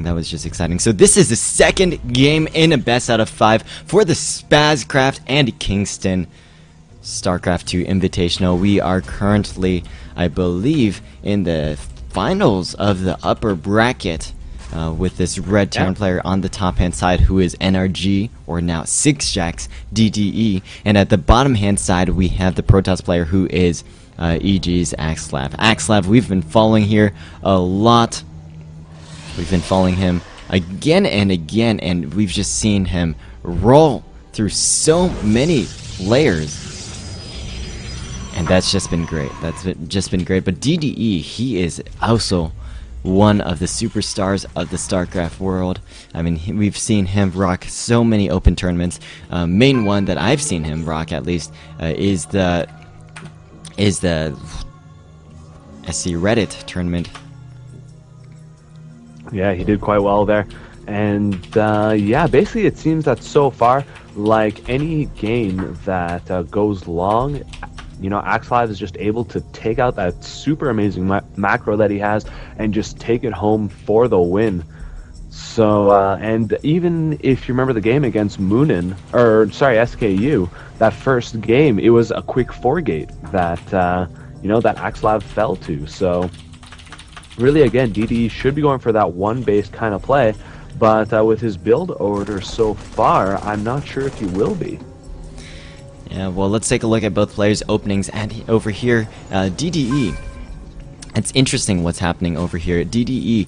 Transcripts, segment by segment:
And that was just exciting. So this is the second game in a best out of 5 for the Spazcraft and Kingston StarCraft 2 Invitational. We are currently, I believe, in the finals of the upper bracket with this red Terran player on the top hand side who is NRG, or now SixjaxDDE, and at the bottom hand side we have the Protoss player who is EGAxslav. EGAxslav, we've been following here a lot. We've been following him again and again, and we've just seen him roll through so many layers. And that's just been great. Just been great. But DDE, he is also one of the superstars of the StarCraft world. I mean, we've seen him rock so many open tournaments. Main one that I've seen him rock, at least, is the SC Reddit tournament. Yeah, he did quite well there. And yeah, basically it seems that so far, like any game that goes long, you know, EGAxslav is just able to take out that super amazing macro that he has and just take it home for the win. So, and even if you remember the game against Moonin, or sorry, SKU, that first game, it was a quick 4-gate that, you know, that EGAxslav fell to. So, really, again, DDE should be going for that one base kind of play, but with his build order so far, I'm not sure if he will be. Yeah, well, let's take a look at both players' openings. And over here, DDE, it's interesting what's happening over here. DDE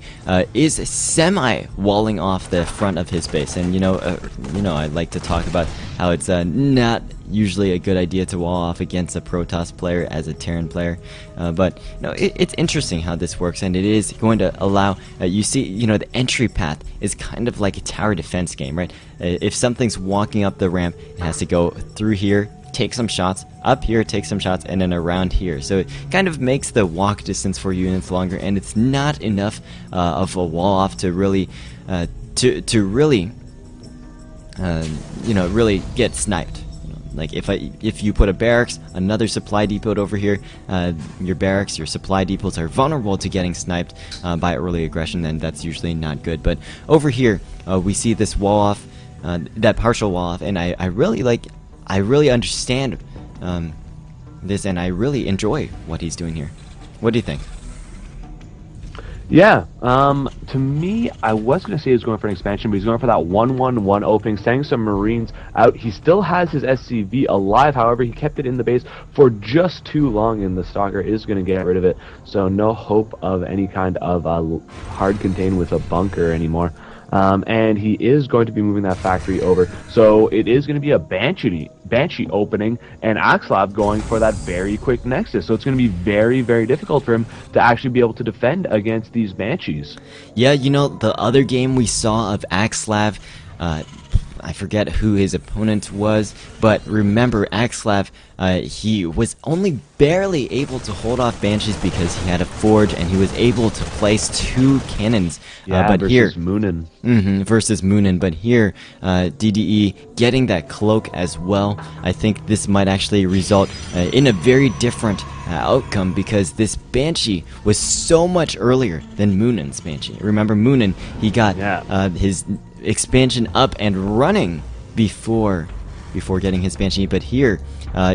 is semi-walling off the front of his base, and you know, I like to talk about how it's not usually a good idea to wall off against a Protoss player as a Terran player, but you know, it's interesting how this works, and it is going to allow you see, you know, the entry path is kind of like a tower defense game, right? If something's walking up the ramp, it has to go through here, take some shots, up here, take some shots, and then around here. So it kind of makes the walk distance for units longer, and it's not enough of a wall off to really, you know, really get sniped. Like if you put a barracks, another supply depot over here, your barracks, your supply depots are vulnerable to getting sniped by early aggression, then that's usually not good. But over here, we see this wall off, that partial wall off, and I really understand this, and I really enjoy what he's doing here. What do you think? Yeah, to me, I was going to say he was going for an expansion, but he's going for that 1-1-1 opening, sending some Marines out. He still has his SCV alive, however, he kept it in the base for just too long, and the Stalker is going to get rid of it. So no hope of any kind of hard contain with a bunker anymore. And he is going to be moving that factory over. So it is going to be a Banshee opening, and EGAxslav going for that very quick Nexus. So it's going to be very, very difficult for him to actually be able to defend against these Banshees. Yeah, you know, the other game we saw of EGAxslav, I forget who his opponent was, but remember, EGAxslav, he was only barely able to hold off Banshees because he had a forge, and he was able to place 2 cannons. Yeah, but versus here, Moonin. Versus Moonin. But here, DDE getting that cloak as well. I think this might actually result in a very different outcome, because this Banshee was so much earlier than Moonin's Banshee. Remember, Moonin, he got his expansion up and running before getting his Banshee, but here,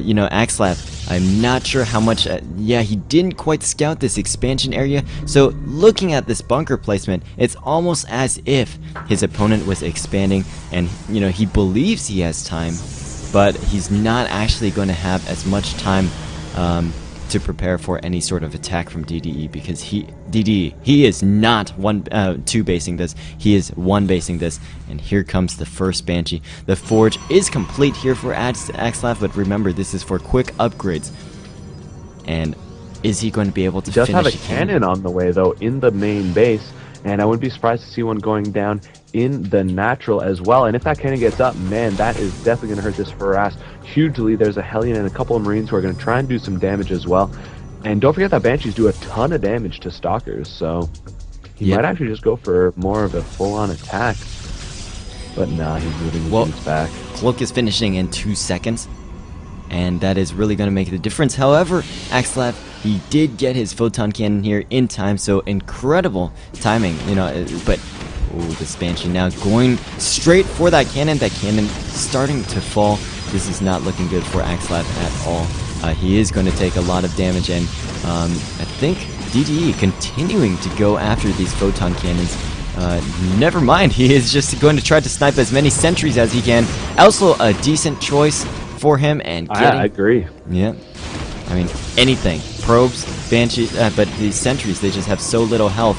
you know, EGAxslav, I'm not sure how much, yeah, he didn't quite scout this expansion area, so looking at this bunker placement, it's almost as if his opponent was expanding, and, you know, he believes he has time, but he's not actually going to have as much time to prepare for any sort of attack from DDE, because DDE is not two basing this, he is one basing this. And here comes the first Banshee. The forge is complete here for EGAxslav, but remember, this is for quick upgrades. And is he going to be able to finish? He does have a cannon on the way though in the main base, and I wouldn't be surprised to see one going down in the natural as well. And if that cannon gets up, man, that is definitely going to hurt this harass hugely. There's a Hellion and a couple of Marines who are going to try and do some damage as well. And don't forget that Banshees do a ton of damage to Stalkers, so he might actually just go for more of a full-on attack. But nah, he's moving his units back. Cloak is finishing in 2 seconds, and that is really going to make the difference. However, EGAxslav, he did get his photon cannon here in time, so incredible timing, you know. But Ooh, this Banshee now going straight for that cannon. That cannon starting to fall. This is not looking good for EGAxslav at all. He is going to take a lot of damage, and I think DDE continuing to go after these photon cannons. Never mind, he is just going to try to snipe as many sentries as he can. Also a decent choice for him, and getting... I agree. Yeah. I mean, anything. Probes, Banshees, but these sentries, they just have so little health.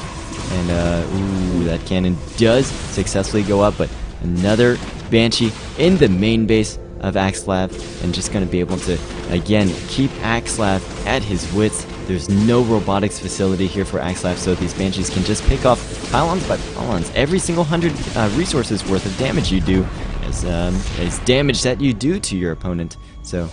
And, ooh, that cannon does successfully go up, but another Banshee in the main base of EGAxslav, and just going to be able to, again, keep EGAxslav at his wits. There's no robotics facility here for EGAxslav, so these Banshees can just pick off pylons by pylons. Every single 100 resources worth of damage you do is damage that you do to your opponent. So,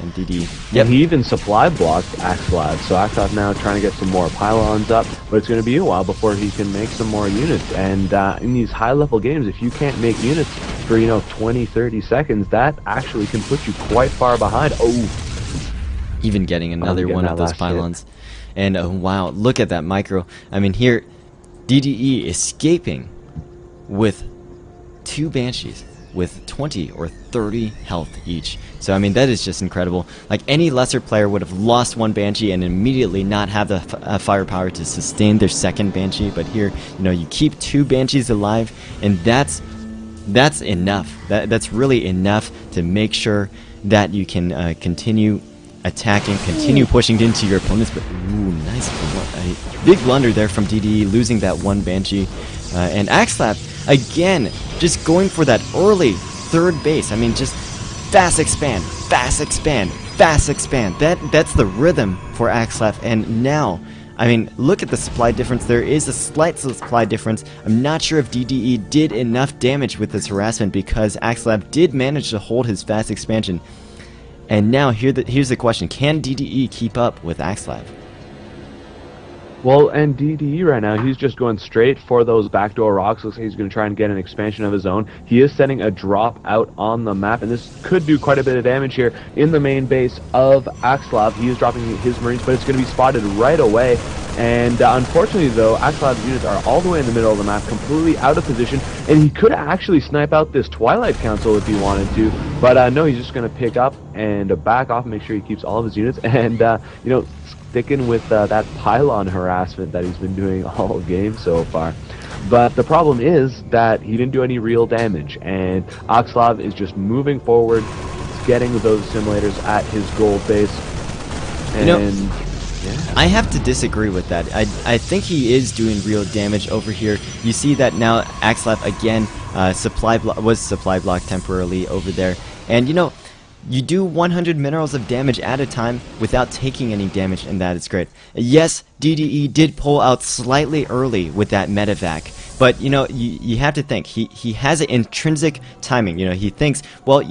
and DD. Yep. He even supply blocked EGAxslav, so EGAxslav now trying to get some more pylons up, but it's going to be a while before he can make some more units. And in these high-level games, if you can't make units for 20, 30 seconds, that actually can put you quite far behind. Oh, even getting another one of those pylons. Hit. And wow, look at that micro. I mean, here DDE escaping with 2 Banshees with 20 or 30 health each. So I mean, that is just incredible. Like, any lesser player would have lost 1 Banshee and immediately not have the firepower to sustain their second Banshee, but here, you keep 2 Banshees alive, and that's enough. That's really enough to make sure that you can continue attacking, continue pushing into your opponents. But ooh, nice, a big blunder there from DDE, losing that 1 Banshee. And EGAxslav, again, just going for that early 3rd base. I mean, just fast expand, fast expand, fast expand. That's the rhythm for EGAxslav. And now, I mean, look at the supply difference. There is a slight supply difference. I'm not sure if DDE did enough damage with this harassment, because EGAxslav did manage to hold his fast expansion. And now here's the question: can DDE keep up with EGAxslav? Well, and DDE right now, he's just going straight for those backdoor rocks. Looks like he's going to try and get an expansion of his own. He is setting a drop out on the map, and this could do quite a bit of damage here in the main base of EGAxslav. He is dropping his Marines, but it's going to be spotted right away. And unfortunately, though, EGAxslav's units are all the way in the middle of the map, completely out of position, and he could actually snipe out this Twilight Council if he wanted to, but no, he's just going to pick up and back off and make sure he keeps all of his units, and, sticking with that pylon harassment that he's been doing all game so far. But the problem is that he didn't do any real damage, and EGAxslav is just moving forward, getting those simulators at his gold base, and... yeah. I have to disagree with that. I think he is doing real damage over here. You see that now EGAxslav again was supply blocked temporarily over there. And you do 100 minerals of damage at a time without taking any damage, and that is great. Yes, DDE did pull out slightly early with that medevac, but you have to think, he has an intrinsic timing. He thinks, well,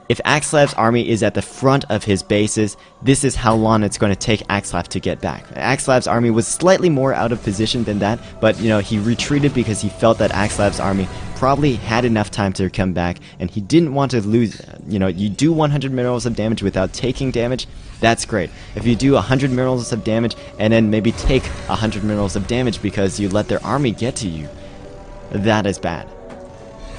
if EGAxslav's army is at the front of his bases, this is how long it's going to take EGAxslav to get back. EGAxslav's army was slightly more out of position than that, but he retreated because he felt that EGAxslav's army probably had enough time to come back, and he didn't want to lose. You do 100 minerals of damage without taking damage, that's great. If you do 100 minerals of damage and then maybe take 100 minerals of damage because you let their army get to you, that is bad.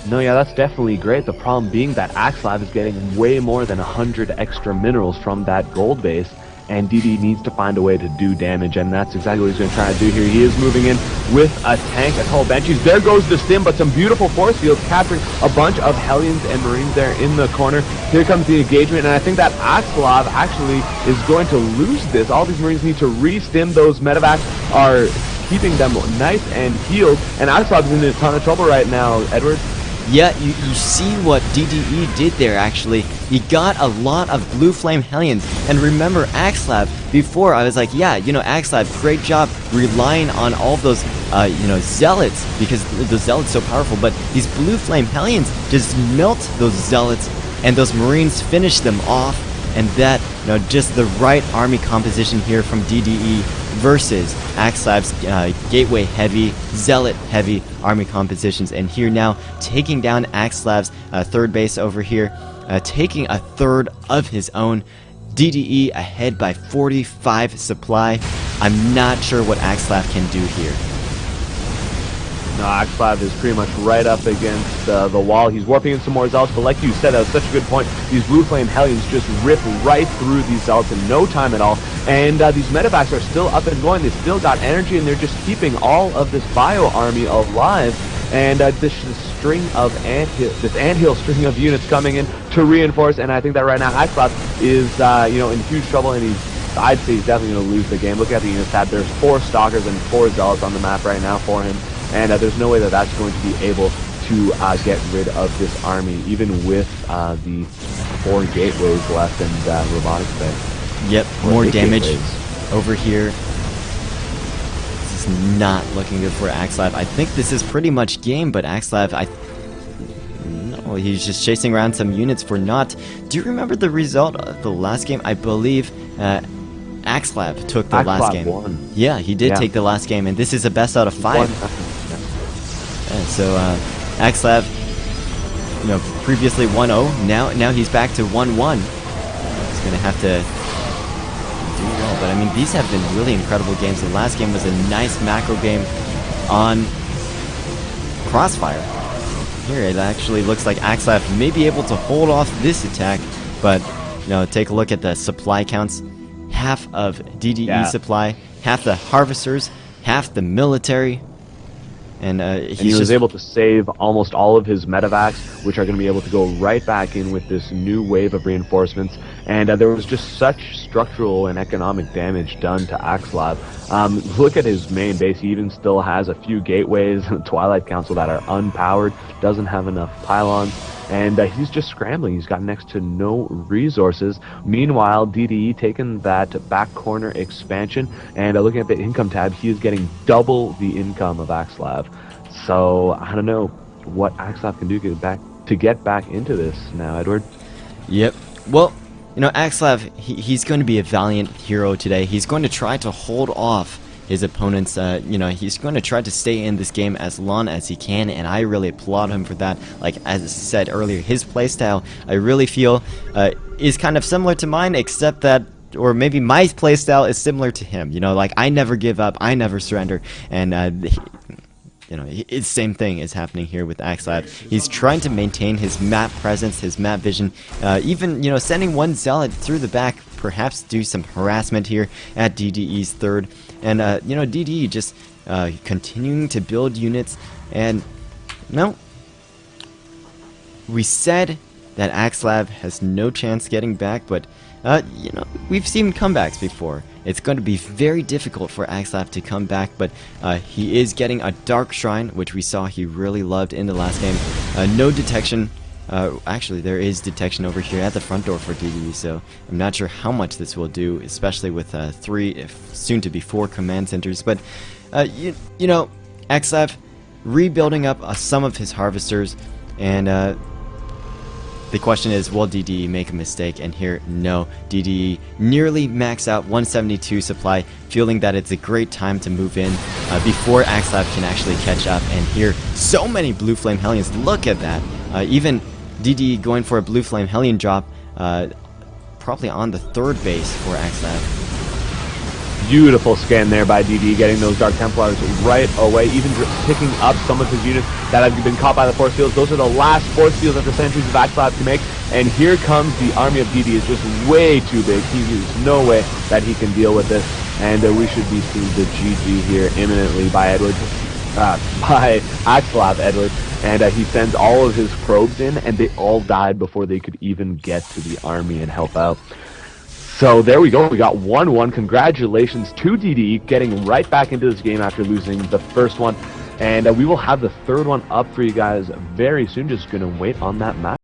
No, yeah, that's definitely great. The problem being that EGAxslav is getting way more than 100 extra minerals from that gold base, and DD needs to find a way to do damage, and that's exactly what he's going to try to do here. He is moving in with a tank, a couple Banshees. There goes the stim, but some beautiful force fields, capturing a bunch of Hellions and Marines there in the corner. Here comes the engagement, and I think that EGAxslav actually is going to lose this. All these Marines need to re-stim. Those medevacs are keeping them nice and healed, and EGAxslav is in a ton of trouble right now, Edward. Yeah, you see what DDE did there, actually. He got a lot of Blue Flame Hellions. And remember, EGAxslav, before I was like, yeah, EGAxslav, great job relying on all of those, Zealots, because the Zealots so powerful. But these Blue Flame Hellions just melt those Zealots, and those Marines finish them off. And that, just the right army composition here from DDE versus EGAxslav's Gateway heavy, Zealot heavy army compositions. And here now, taking down EGAxslav's 3rd base over here, taking a 3rd of his own. DDE ahead by 45 supply. I'm not sure what EGAxslav can do here. No, EGAxslav is pretty much right up against the wall. He's warping in some more Zealots, but like you said, that was such a good point. These Blue Flame Hellions just rip right through these Zealots in no time at all. And these medevacs are still up and going. They still got energy, and they're just keeping all of this Bio Army alive. And this string of anthill string of units coming in to reinforce. And I think that right now EGAxslav is in huge trouble, and I'd say he's definitely going to lose the game. Look at the units tab. There's 4 Stalkers and 4 Zealots on the map right now for him. And there's no way that that's going to be able to get rid of this army, even with the 4 gateways left and robotics bay. Yep, more damage over here. This is not looking good for EGAxslav. I think this is pretty much game, but EGAxslav, no, he's just chasing around some units for naught. Do you remember the result of the last game? I believe EGAxslav took the last game. Won. Yeah, he did take the last game, and this is a best out of 5. So EGAxslav, previously 1-0. Now he's back to 1-1. He's gonna have to do well. But I mean, these have been really incredible games. The last game was a nice macro game on Crossfire. Here it actually looks like EGAxslav may be able to hold off this attack, but take a look at the supply counts. Half of DDE supply, half the harvesters, half the military. And he was able to save almost all of his medevacs, which are going to be able to go right back in with this new wave of reinforcements. And there was just such structural and economic damage done to EGAxslav. Look at his main base. He even still has a few gateways, Twilight Council, that are unpowered, doesn't have enough pylons. And he's just scrambling. He's got next to no resources. Meanwhile, DDE taking that back corner expansion, and looking at the income tab, he is getting double the income of EGAxslav. So I don't know what EGAxslav can do to get back into this now, Edward. Yep. Well, EGAxslav, he's going to be a valiant hero today. He's going to try to hold off his opponents. He's going to try to stay in this game as long as he can, and I really applaud him for that. Like, as I said earlier, his playstyle, I really feel, is kind of similar to mine, except that, or maybe my playstyle is similar to him. Like, I never give up, I never surrender, and it's same thing is happening here with EGAxslav. He's trying to maintain his map presence, his map vision, even, sending one Zealot through the back, perhaps do some harassment here at DDE's third. And, DDE just continuing to build units. And, we said that EGAxslav has no chance getting back, but, we've seen comebacks before. It's going to be very difficult for EGAxslav to come back, but he is getting a Dark Shrine, which we saw he really loved in the last game. No detection. Actually, there is detection over here at the front door for DDE, so I'm not sure how much this will do, especially with 3, if soon to be 4 command centers. But, EGAxslav rebuilding up some of his harvesters, and the question is, will DDE make a mistake? And here, no. DDE nearly max out 172 supply, feeling that it's a great time to move in before EGAxslav can actually catch up. And here, so many Blue Flame Hellions. Look at that. Even DDE going for a Blue Flame Hellion drop, probably on the 3rd base for EGAxslav. Beautiful scan there by DDE, getting those Dark Templars right away, even picking up some of his units that have been caught by the force fields. Those are the last force fields that the sentries of EGAxslav can make, and here comes the army of DDE. It's just way too big. There's no way that he can deal with this, and we should be seeing the GG here imminently by EGAxslav, Edward. And he sends all of his probes in, and they all died before they could even get to the army and help out. So there we go. We got 1-1. Congratulations to DDE getting right back into this game after losing the first one. And we will have the 3rd one up for you guys very soon. Just going to wait on that match.